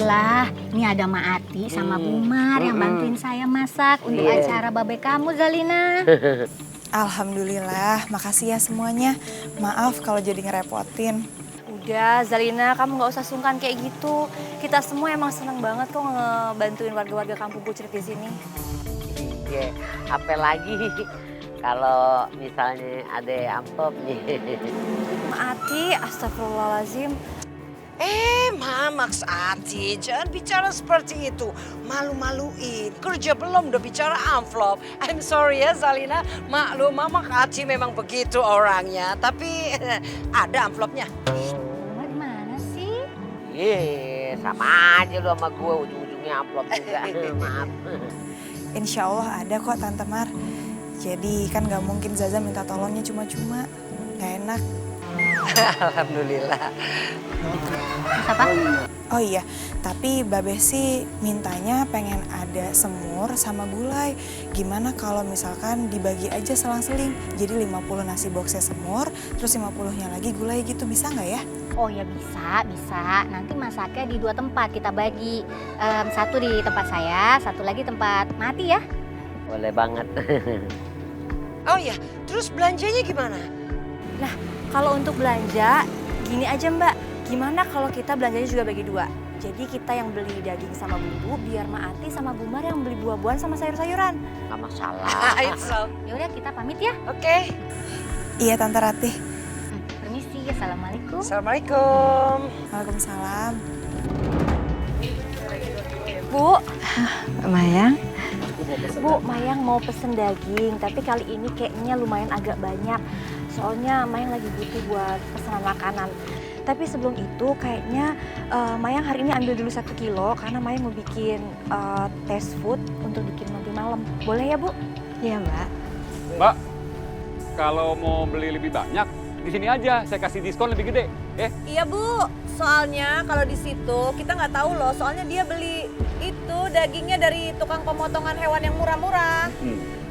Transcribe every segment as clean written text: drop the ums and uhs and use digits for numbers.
Alhamdulillah, ini ada Mak Ati sama Bu Mar yang bantuin saya masak untuk acara babe kamu, Zalina. Alhamdulillah, makasih ya semuanya. Maaf kalau jadi ngerepotin. Udah, Zalina, kamu nggak usah sungkan kayak gitu. Kita semua emang seneng banget kok ngebantuin warga-warga kampung Kucrit di sini. Iya, apalagi kalau misalnya ada amplopnya. Ati, astagfirullahaladzim. Maks Ati, jangan bicara seperti itu. Malu-maluin. Kerja belum udah bicara amplop. I'm sorry ya Zalina. Maklum, Mama Ati memang begitu orangnya. Tapi ada amplopnya. Mar mana sih? Iya, sama aja lu sama gue, ujung-ujungnya amplop juga. Maaf. Insya Allah ada kok Tante Mar. Jadi kan gak mungkin Zaza minta tolongnya cuma-cuma. Gak enak. Alhamdulillah. Apa? Oh iya, tapi Babe sih mintanya pengen ada semur sama gulai. Gimana kalau misalkan dibagi aja selang-seling. Jadi 50 nasi boxnya semur, terus 50-nya lagi gulai gitu, bisa nggak ya? Oh ya bisa. Nanti masaknya di 2 tempat kita bagi. Satu di tempat saya, satu lagi tempat Mati ya. Boleh banget. Oh iya, terus belanjanya gimana? Nah, kalau untuk belanja, gini aja Mbak. Gimana kalau kita belanjanya juga bagi 2? Jadi kita yang beli daging sama bumbu, biar Mak Ati sama Bu Mar yang beli buah-buahan sama sayur-sayuran. Gak masalah. Ya udah kita pamit ya. Oke. Iya Tante Ratih. Permisi, assalamualaikum. Assalamualaikum. Waalaikumsalam. Bu, Mayang? Bu, Mayang mau pesen daging, tapi kali ini kayaknya lumayan agak banyak. Soalnya Mayang lagi butuh buat pesanan makanan. Tapi sebelum itu kayaknya Mayang hari ini ambil dulu 1 kilo karena Mayang mau bikin taste food untuk bikin nanti malam. Boleh ya Bu? Iya Mbak. Mbak, kalau mau beli lebih banyak, di sini aja saya kasih diskon lebih gede. Iya Bu, soalnya kalau di situ kita nggak tahu loh, soalnya dia beli itu dagingnya dari tukang pemotongan hewan yang murah-murah.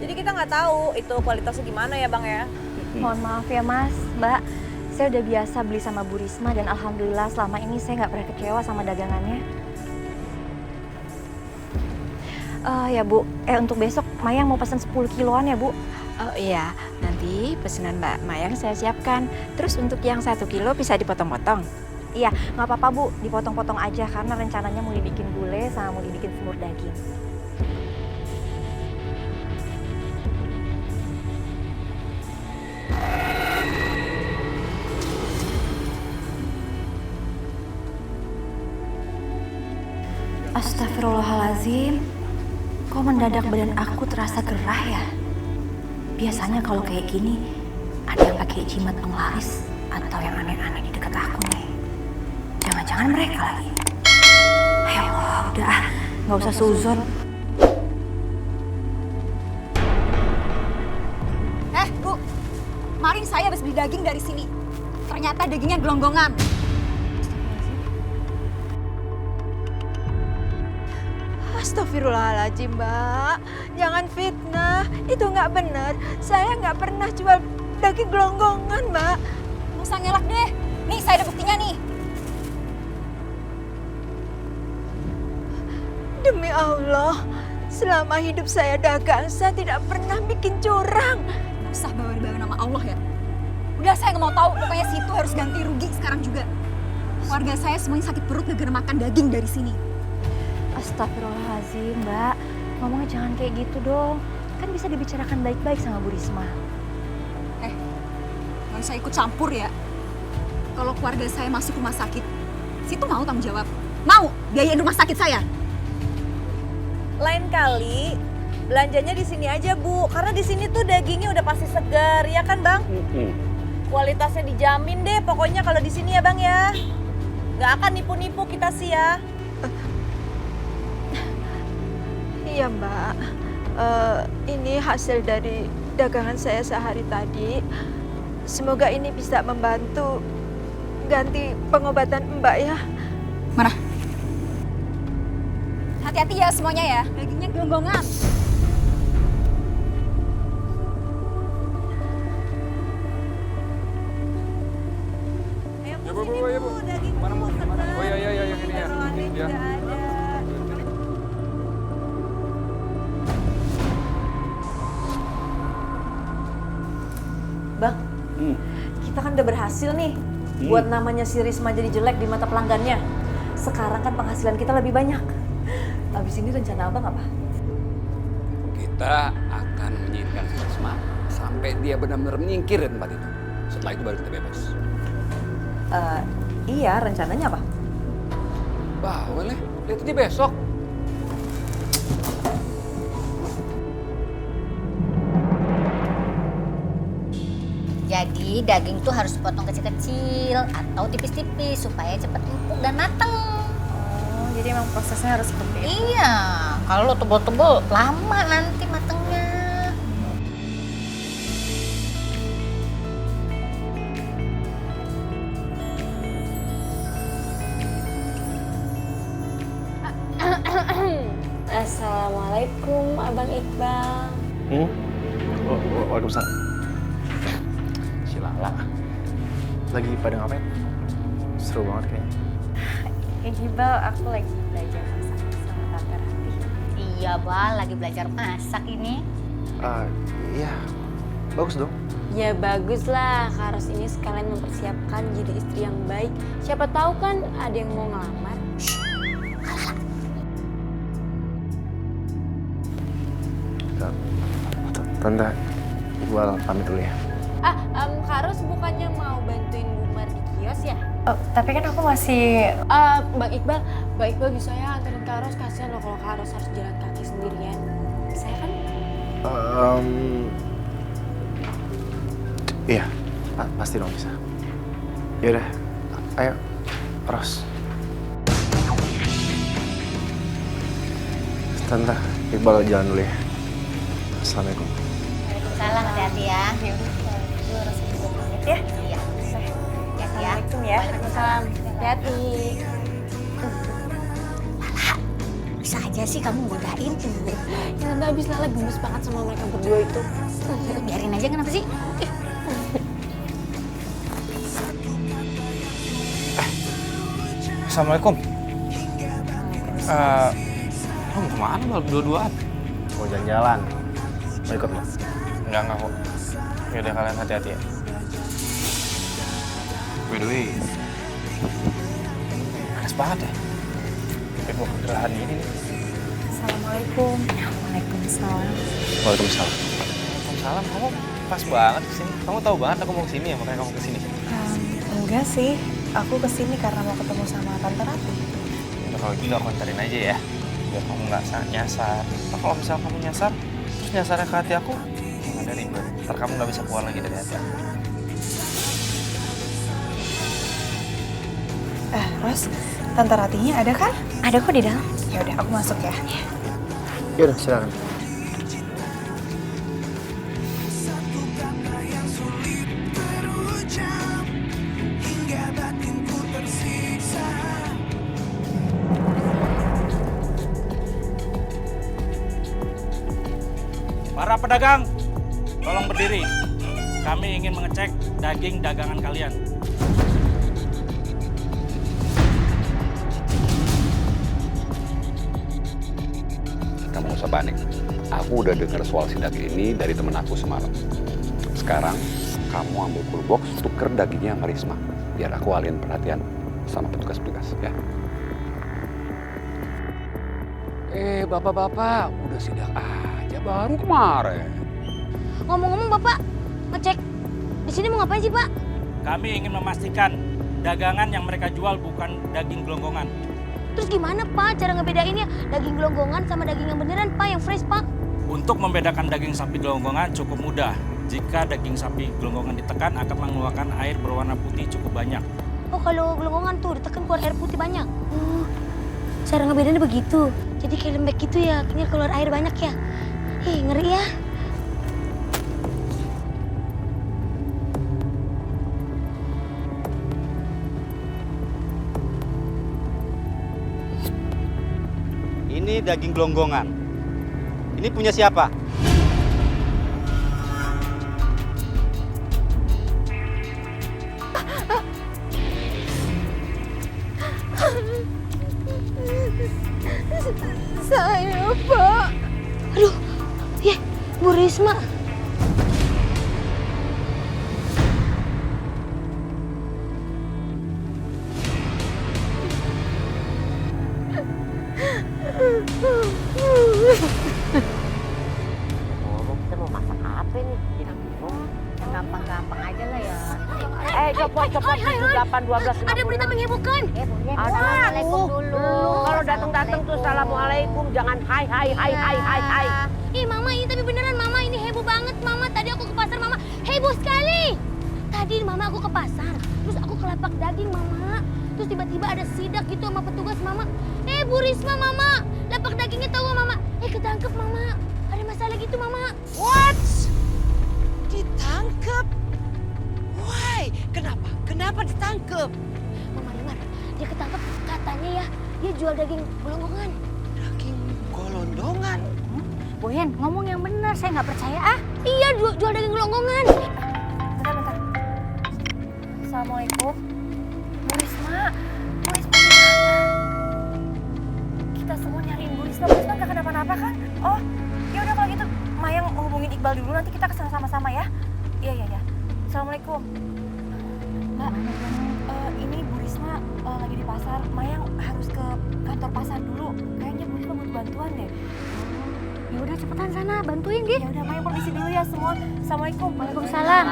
Jadi kita nggak tahu itu kualitasnya gimana ya Bang ya. Mohon maaf ya Mas, Mbak. Saya udah biasa beli sama Bu Risma dan alhamdulillah selama ini saya nggak pernah kecewa sama dagangannya. Ya Bu, untuk besok Mayang mau pesan 10 kiloan ya Bu. Oh iya, nanti pesanan Mbak Mayang saya siapkan. Terus untuk yang 1 kilo bisa dipotong-potong? Iya, nggak apa-apa Bu, dipotong-potong aja karena rencananya mau dibikin gulai sama mau dibikin semur daging. Astagfirullahaladzim, kok mendadak badan aku terasa gerah ya? Biasanya kalau kayak gini, ada yang pakai jimat penglaris atau yang aneh-aneh di dekat aku nih. Jangan-jangan mereka lagi. Ya Allah, udah nggak usah suzon. Bu, kemarin saya habis beli daging dari sini. Ternyata dagingnya gelonggongan. Astagfirullahaladzim Mbak, jangan fitnah, itu nggak benar. Saya nggak pernah jual daging gelonggongan Mbak. Nggak usah ngelak deh. Nih saya ada buktinya nih. Demi Allah, selama hidup saya dagang, saya tidak pernah bikin curang. Nggak usah bawa-bawa nama Allah ya. Udah saya nggak mau tahu, pokoknya situ harus ganti rugi sekarang juga. Warga saya semuanya sakit perut gara-gara makan daging dari sini. Astagfirullahaladzim Mbak, ngomongnya jangan kayak gitu dong. Kan bisa dibicarakan baik-baik sama Bu Risma. Nggak usah ikut campur ya. Kalau keluarga saya masuk rumah sakit, situ mau tanggung jawab? Mau biayain rumah sakit saya? Lain kali belanjanya di sini aja Bu, karena di sini tuh dagingnya udah pasti segar, ya kan Bang? Kualitasnya dijamin deh, pokoknya kalau di sini ya Bang ya. Nggak akan nipu-nipu kita sih ya. Iya Mbak, ini hasil dari dagangan saya sehari tadi. Semoga ini bisa membantu ganti pengobatan Mbak ya. Mana? Hati-hati ya semuanya ya, dagingnya gelonggongan. Ayo Bu, sini Bu, daging Bu segar. Oh iya, ini ya. Taruhannya Ya. juga ada. Kita kan udah berhasil nih buat namanya si Risma jadi jelek di mata pelanggannya. Sekarang kan penghasilan kita lebih banyak. Abis ini rencana abang apa? Kita akan menyingkirkan si Risma sampai dia benar-benar menyingkir dari tempat itu. Setelah itu baru kita bebas. Iya, rencananya apa? Boleh, lihat aja besok. Jadi daging tuh harus dipotong kecil-kecil atau tipis-tipis supaya cepat empuk dan mateng. Oh, jadi emang prosesnya harus seperti itu. Iya, kalau tebel-tebel lama nanti matengnya. Assalamualaikum, Abang Iqbal. Waalaikumsalam. Si Lala. Lagi pada ngapain? Seru banget kayaknya. Iqbal, aku lagi belajar masak sama Tante Ratih. Iya, Bal, lagi belajar masak ini. Iya, bagus dong. Ya baguslah, Kak Ros ini sekalian mempersiapkan jadi istri yang baik. Siapa tahu kan ada yang mau ngelamar. Tante, Iqbal pamit dulu ya. Kak Ros bukannya mau bantuin Bu Mar di kios ya? Tapi kan aku masih... Bang Iqbal bisa ya anterin Kak Ros, kasihan loh kalau Kak Ros harus jalan kaki sendirian. Bisa ya kan? Iya, pasti dong bisa. Yaudah, ayo, Ros. Tante, Iqbal jalan dulu ya. Assalamualaikum. Waalaikumsalam, hati-hati ya. Ya? Iya. Hati-hati ya. Assalamualaikum ya. Waalaikumsalam. Hati-hati. Bisa aja sih kamu godain. Ya Tante, abis Lala gemes banget sama mereka berdua itu. Biarin aja, kenapa sih? Assalamualaikum. Lo mau kemana malah berdua-duaan? Mau jalan-jalan. Mau ikut lo? Enggak kok. Yaudah kalian hati-hati ya. By the way, panas banget ya. Kayak mau kegerahan gini nih. Assalamualaikum. Waalaikumsalam. Waalaikumsalam. Waalaikumsalam, kamu pas banget kesini. Kamu tahu banget aku mau kesini ya, makanya kamu kesini. Enggak sih, aku kesini karena mau ketemu sama Tante Ratih. Udah kalau gitu aku anterin aja ya. Biar kamu nggak nyasar. Nah, kalau misalnya kamu nyasar, terus nyasarnya ke hati aku, nggak ada ribet. Ntar kamu nggak bisa keluar lagi dari hati aku. Ros, Tante Ratihnya ada kan? Ada kok di dalam. Ya udah, aku masuk ya. Yaudah, silakan. Para pedagang, tolong berdiri. Kami ingin mengecek daging dagangan kalian. Kamu gak usah panik. Aku udah dengar soal sidak ini dari temen aku semalam. Sekarang, kamu ambil cool box, tuker dagingnya sama Risma. Biar aku alihin perhatian sama petugas-petugas, ya. Bapak-bapak, udah sidak aja baru kemarin. Ngomong-ngomong Bapak, ngecek di sini mau ngapain sih Pak? Kami ingin memastikan dagangan yang mereka jual bukan daging gelonggongan. Terus gimana Pak cara ngebedainnya daging gelonggongan sama daging yang beneran Pak, yang fresh Pak? Untuk membedakan daging sapi gelonggongan cukup mudah. Jika daging sapi gelonggongan ditekan akan mengeluarkan air berwarna putih cukup banyak. Oh kalau gelonggongan tuh ditekan keluar air putih banyak. Cara ngebedainnya begitu. Jadi kayak lembek gitu ya, akhirnya keluar air banyak ya. Ngeri ya. Ini daging gelonggongan. Ini punya siapa? Saya, Pak. Aduh, ya Bu Risma. nih? Gampang-gampang aja lah ya. Cepet 8, 12, 50. Ada berita menghebohkan. Assalamualaikum dulu. Kalau datang-datang tuh assalamualaikum, jangan hai. Ih mama, ini tapi beneran mama, ini heboh banget mama. Tadi aku ke pasar mama, heboh sekali. Tadi mama aku ke pasar, terus aku ke lapak daging mama. Terus tiba-tiba ada sidak gitu sama petugas mama. Bu Risma mama, lapak dagingnya tahu mama. Ketangkep mama, ada masalah gitu mama. What? Ditangkap? Why? Kenapa ditangkap? Mama dengar, dia ketangkep katanya ya, dia jual daging gelonggongan. Daging golondongan? Bu Hen, ngomong yang benar, saya nggak percaya ah. Iya, jual daging gelonggongan. Bentar. Assalamualaikum. Bu Risma gimana? Kita semua nyariin Bu Risma nggak kenapa-napa kan? Oh, ya udah kalau gitu Mayang hubungin Iqbal dulu, nanti kita kesana sama-sama ya. Iya. Assalamualaikum. Mbak, ini Bu Risma lagi di pasar. Mayang harus ke kantor pasar dulu. Kayaknya Bu Risma butuh bantuan deh. Ya udah cepetan sana, bantuin dia. Ya udah, Mayang permisi dulu ya semua. Assalamualaikum. Waalaikumsalam.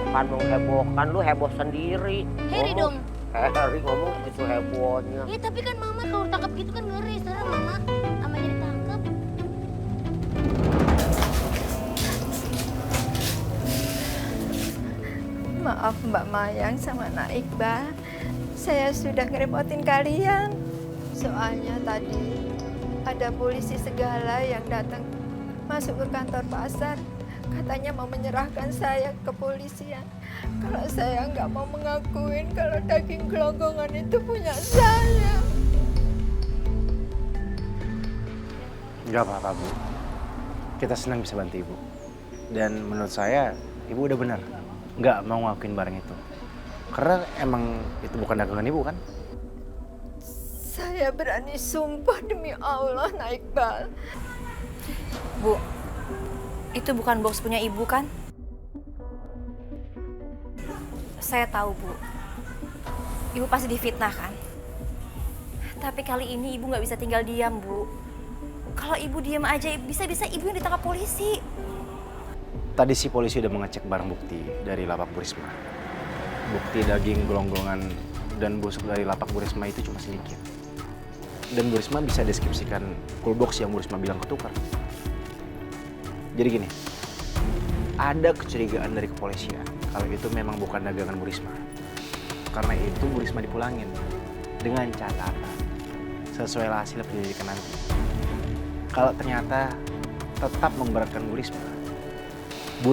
Menghebohkan, lu heboh sendiri. Heri dong. Heri ngomong itu hebohnya. Ya tapi kan mama kalau tangkap gitu kan ngeri, serem mama. Namanya ditangkap. Maaf Mbak Mayang sama Nak Iqbal, saya sudah ngerepotin kalian. Soalnya tadi ada polisi segala yang datang masuk ke kantor pasar. Katanya mau menyerahkan saya ke kepolisian. Kalau saya nggak mau mengakuin kalau daging gelonggongan itu punya saya. Nggak apa-apa, Bu. Kita senang bisa bantu Ibu. Dan menurut saya, Ibu udah benar. Nggak mau ngakuin barang itu. Karena emang itu bukan dagangan Ibu, kan? Saya berani sumpah demi Allah, Nak Iqbal. Bu, itu bukan box punya Ibu kan? Saya tahu, Bu. Ibu pasti difitnah kan? Tapi kali ini Ibu nggak bisa tinggal diam, Bu. Kalau Ibu diam aja, bisa-bisa Ibu yang ditangkap polisi. Tadi si polisi udah mengecek barang bukti dari lapak Bu Risma. Bukti daging gelonggongan dan busuk dari lapak Bu Risma itu cuma sedikit. Dan Bu Risma bisa deskripsikan coolbox yang Bu Risma bilang ketukar. Jadi gini, ada kecurigaan dari kepolisian kalau itu memang bukan dagangan Bu Risma. Karena itu Bu Risma dipulangin dengan catatan sesuai hasil penyelidikan nanti. Kalau ternyata tetap memberatkan Bu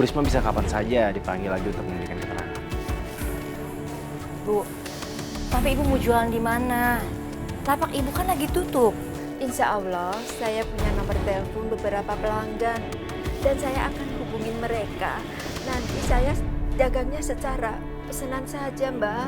Risma bisa kapan saja dipanggil lagi untuk memberikan keterangan. Bu, tapi Ibu mau jualan di mana? Lapak Ibu kan lagi tutup. Insya Allah saya punya nomor telepon beberapa pelanggan dan saya akan hubungin mereka. Nanti saya dagangnya secara pesanan saja, Mbak.